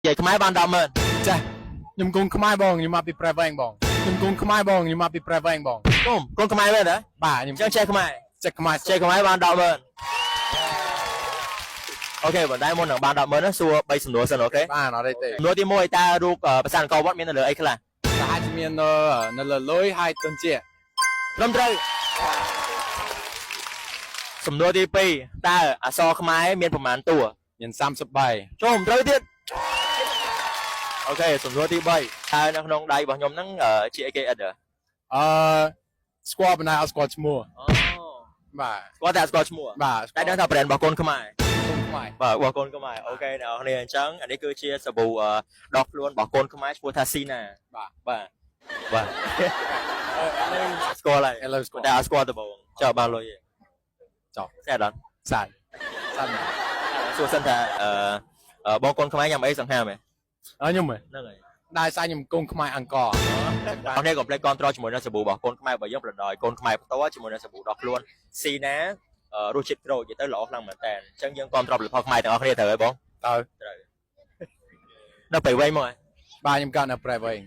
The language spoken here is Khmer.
vậy cái máy ban đầu mình ចាខ្ញុំកូនខ្មែរបងខ្ញុំមកពីប្រែវែងបងខ្ញុំកូនខ្មែរបងខ្ញុំមកពីប្រែវែងបង con cái máy bên đấy បាទខ្ញុំ chẳng chơi cái máy ចេះខ្មែរ chơi cái máy ban đầu mình ok bọn đây môn ở ban đầu mình nó xua bay sầm núi sân ok បាទអត់ទេទេ núi thì môi ta rụpประสานกอวัดមាននៅលើអីខ្លះ តែអាចមាននៅលើលុយហើយទុនជា ត្រឹមត្រូវសំណួរទី2តើអក្សរខ្មែរមានប្រមាណតួ មាន33 ចូលមិនត្រូវទៀតអូខេសំណួរទី3តើនៅក្នុងដៃរបស់ខ្ញុំហ្នឹងជាអីគេឥតហ៎ អឺស្គាល់បណ្ណាអត់ស្គាល់ឈ្មោះ អូ បាទ គាត់តែស្គាល់ឈ្មោះ បាទ តែដឹងថា brand របស់កូនខ្មែរ កូនខ្មែរ បាទរបស់កូនខ្មែរអូខេអ្នកនរគ្នាអញ្ចឹងអានេះគឺជាសាប៊ូដកខ្លួនរបស់កូនខ្មែរឈ្មោះថាស៊ីណា បាទ បាទបាទស្គាល់ហើយ ឥឡូវស្គាល់ តែអត់ស្គាល់ដំបូងចុះបានលុយទេ ចុះ តែអត់ សាច់សាច់ណាស់ សួរសិនថាបងកូនខ្មែរញ៉ាំអីសង្ហាមហ៎ ខ្ញុំហ៎ ហ្នឹងហើយ ដែរសាច់ខ្ញុំកូនខ្មែរអង្គរ បងនេះក៏ផ្លេចគ្រប់ត្រជាមួយនឹងសាប៊ូរបស់កូនខ្មែរបើយើងប្រដៅកូនខ្មែរផ្ទាល់ជាមួយនឹងសាប៊ូដកខ្លួនស៊ីណារសជាតិក្រូចនិយាយទៅល្អខ្លាំងមែនតើអញ្ចឹងយើងគ្រប់ត្រផលិតផលខ្មែរទាំងអស់គ្នាត្រូវហើយបង តើ ត្រូវនៅពេលវែងមកហ៎ បាទខ្ញុំកើតនៅប្រែវែង